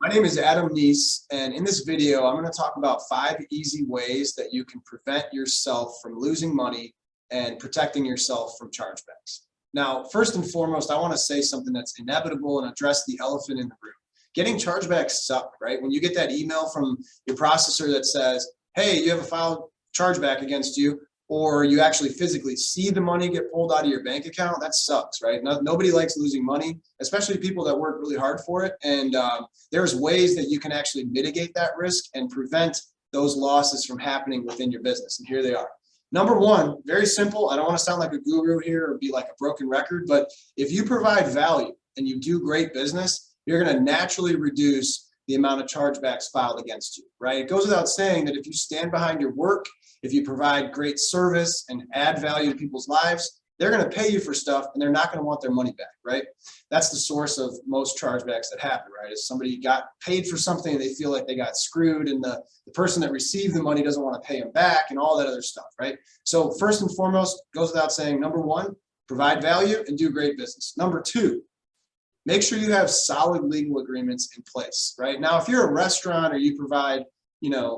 My name is Adam Neese, and in this video, I'm going to talk about 5 easy ways that you can prevent yourself from losing money and protecting yourself from chargebacks. Now, first and foremost, I want to say something that's inevitable and address the elephant in the room. Getting chargebacks suck, right? When you get that email from your processor that says, hey, you have a filed chargeback against you, or you actually physically see the money get pulled out of your bank account, that sucks, right? Nobody likes losing money, especially people that work really hard for it. And there's ways that you can actually mitigate that risk and prevent those losses from happening within your business. And here they are. Number one, very simple. I don't want to sound like a guru here or be like a broken record, but if you provide value and you do great business, you're going to naturally reduce the amount of chargebacks filed against you, right? It goes without saying that if you stand behind your work, if you provide great service and add value to people's lives, they're going to pay you for stuff and they're not going to want their money back, right? That's the source of most chargebacks that happen, right? Is somebody got paid for something and they feel like they got screwed and the person that received the money doesn't want to pay them back and all that other stuff, right? So first and foremost, goes without saying, number one, provide value and do great business. Number two, make sure you have solid legal agreements in place, right? Now, if you're a restaurant or you provide,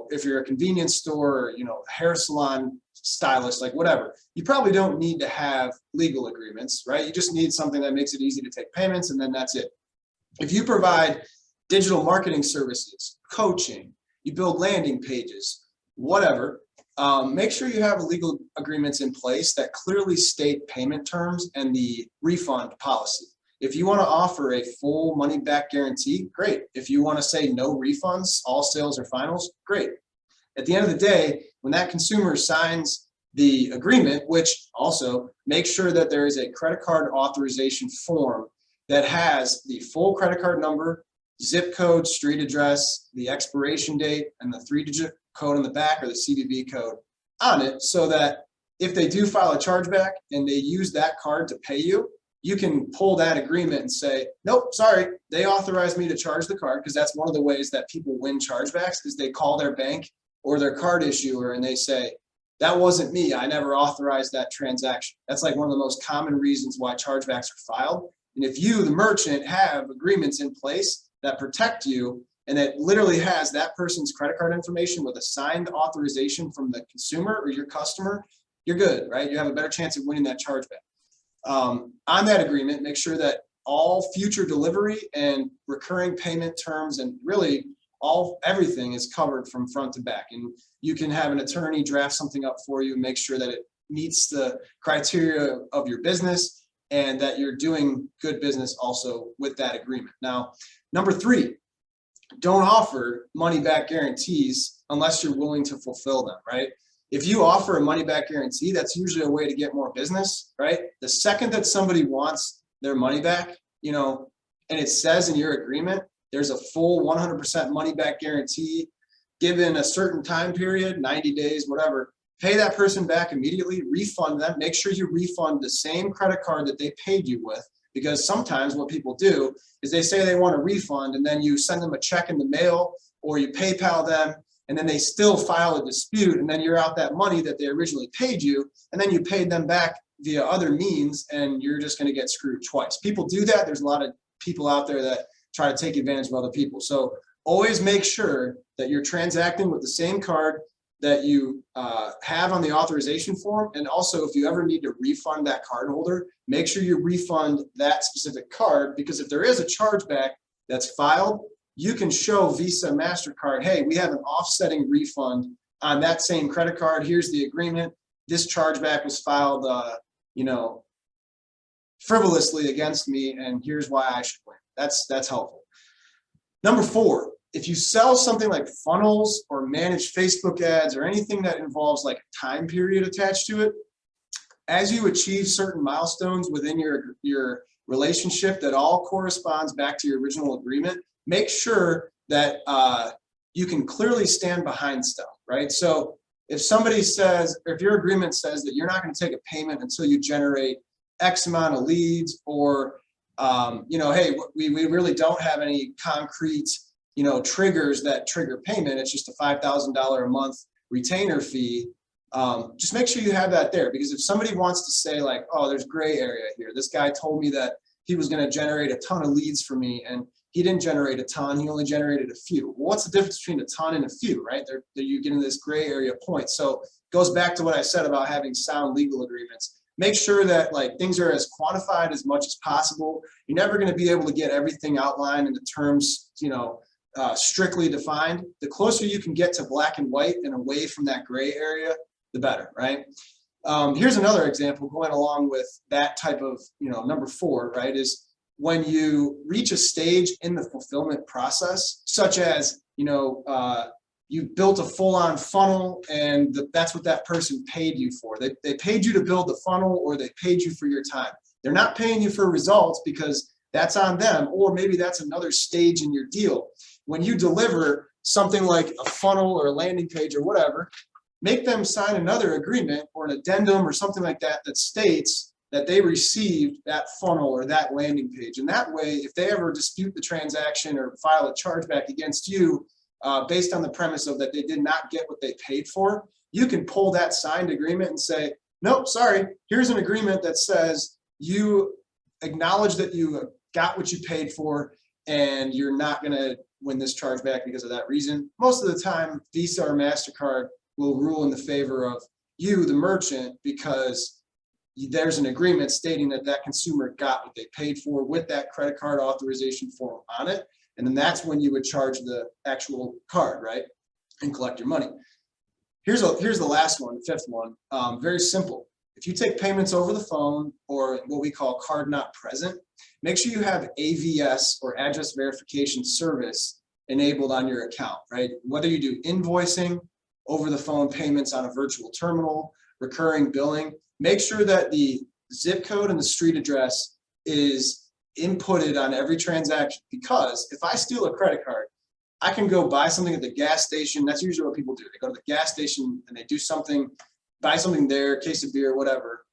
if you're a convenience store or, a hair salon stylist, like whatever, you probably don't need to have legal agreements, right? You just need something that makes it easy to take payments and then that's it. If you provide digital marketing services, coaching, you build landing pages, whatever, make sure you have legal agreements in place that clearly state payment terms and the refund policy. If you want to offer a full money back guarantee, great. If you want to say no refunds, all sales or finals, great. At the end of the day, when that consumer signs the agreement, which also make sure that there is a credit card authorization form that has the full credit card number, zip code, street address, the expiration date, and the 3-digit code on the back or the CVV code on it, so that if they do file a chargeback and they use that card to pay you, you can pull that agreement and say, nope, sorry, they authorized me to charge the card, because that's one of the ways that people win chargebacks is they call their bank or their card issuer and they say, that wasn't me, I never authorized that transaction. That's like one of the most common reasons why chargebacks are filed. And if you, the merchant, have agreements in place that protect you and that literally has that person's credit card information with a signed authorization from the consumer or your customer, you're good, right? You have a better chance of winning that chargeback. On that agreement, make sure that all future delivery and recurring payment terms and really everything is covered from front to back. And you can have an attorney draft something up for you and make sure that it meets the criteria of your business and that you're doing good business also with that agreement. Now, number three, don't offer money back guarantees unless you're willing to fulfill them, right? If you offer a money back guarantee, that's usually a way to get more business, right? The second that somebody wants their money back, and it says in your agreement, there's a full 100% money back guarantee given a certain time period, 90 days, whatever, pay that person back immediately, refund them, make sure you refund the same credit card that they paid you with, because sometimes what people do is they say they want a refund and then you send them a check in the mail or you PayPal them, and then they still file a dispute, and then you're out that money that they originally paid you, and then you paid them back via other means, and you're just going to get screwed twice. People do that. There's a lot of people out there that try to take advantage of other people. So always make sure that you're transacting with the same card that you have on the authorization form, and also if you ever need to refund that card holder, make sure you refund that specific card, because if there is a chargeback that's filed, you can show Visa, MasterCard, hey, we have an offsetting refund on that same credit card. Here's the agreement. This chargeback was filed, frivolously against me, and here's why I should win. That's helpful. Number four, if you sell something like funnels or manage Facebook ads or anything that involves like a time period attached to it, as you achieve certain milestones within your relationship that all corresponds back to your original agreement, make sure that you can clearly stand behind stuff, right? So if somebody says, or if your agreement says that you're not going to take a payment until you generate X amount of leads, or, hey, we really don't have any concrete, triggers that trigger payment, it's just a $5,000 a month retainer fee, just make sure you have that there. Because if somebody wants to say like, oh, there's gray area here, this guy told me that he was going to generate a ton of leads for me, and he didn't generate a ton, he only generated a few. Well, what's the difference between a ton and a few, right? You get into this gray area point. So it goes back to what I said about having sound legal agreements. Make sure that like things are as quantified as much as possible. You're never going to be able to get everything outlined in the terms, strictly defined. The closer you can get to black and white and away from that gray area, the better, right? Here's another example going along with that type of, number 4, right, is when you reach a stage in the fulfillment process, such as, you built a full-on funnel and that's what that person paid you for. They paid you to build the funnel, or they paid you for your time. They're not paying you for results because that's on them, or maybe that's another stage in your deal. When you deliver something like a funnel or a landing page or whatever, make them sign another agreement or an addendum or something like that that states that they received that funnel or that landing page. And that way, if they ever dispute the transaction or file a chargeback against you based on the premise of that they did not get what they paid for, you can pull that signed agreement and say, nope, sorry, here's an agreement that says you acknowledge that you got what you paid for and you're not going to win this chargeback because of that reason. Most of the time, Visa or MasterCard will rule in the favor of you, the merchant, because there's an agreement stating that that consumer got what they paid for with that credit card authorization form on it. And then that's when you would charge the actual card, right, and collect your money. Here's the last one, the 5th one. Very simple. If you take payments over the phone, or what we call card not present, make sure you have AVS, or address verification service, enabled on your account, right? Whether you do invoicing, over the phone payments on a virtual terminal, recurring billing, make sure that the zip code and the street address is inputted on every transaction. Because if I steal a credit card, I can go buy something at the gas station. That's usually what people do. They go to the gas station and they do something, buy something there, a case of beer, whatever,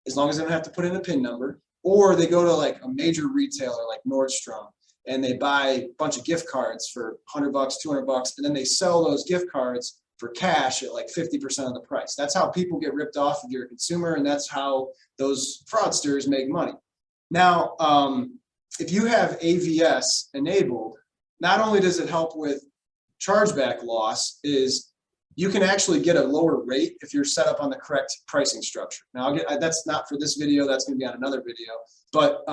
as long as they don't have to put in a PIN number. Or they go to like a major retailer like Nordstrom and they buy a bunch of gift cards for $100, $200, and then they sell those gift cards for cash at like 50% of the price. That's how people get ripped off if you're a consumer, and that's how those fraudsters make money. Now, if you have AVS enabled, not only does it help with chargeback loss, is you can actually get a lower rate if you're set up on the correct pricing structure. Now, that's not for this video, that's going to be on another video. But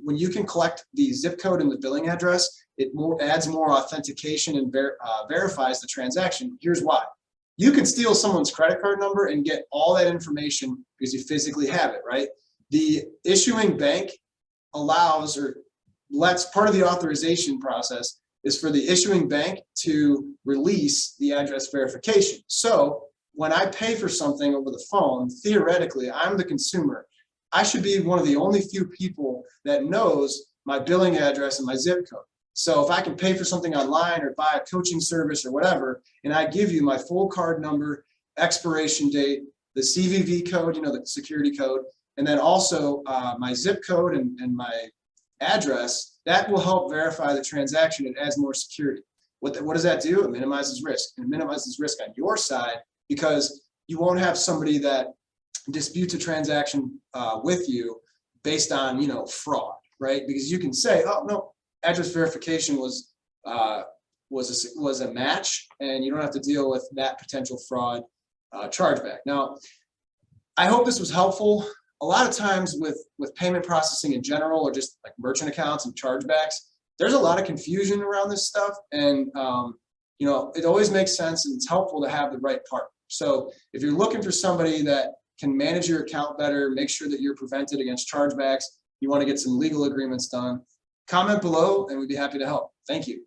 when you can collect the zip code and the billing address, it adds more authentication and verifies the transaction. Here's why. You can steal someone's credit card number and get all that information because you physically have it, right? The issuing bank allows or lets, part of the authorization process is for the issuing bank to release the address verification. So when I pay for something over the phone, theoretically, I'm the consumer. I should be one of the only few people that knows my billing address and my zip code. So if I can pay for something online or buy a coaching service or whatever, and I give you my full card number, expiration date, the CVV code, the security code, and then also my zip code and my address, that will help verify the transaction. It adds more security. What does that do? It minimizes risk. And it minimizes risk on your side because you won't have somebody that disputes a transaction with you based on, fraud, right? Because you can say, oh, no, address verification was a match, and you don't have to deal with that potential fraud chargeback. Now, I hope this was helpful. A lot of times with payment processing in general, or just like merchant accounts and chargebacks, there's a lot of confusion around this stuff, and it always makes sense, and it's helpful to have the right partner. So if you're looking for somebody that can manage your account better, make sure that you're prevented against chargebacks, you want to get some legal agreements done, comment below and we'd be happy to help. Thank you.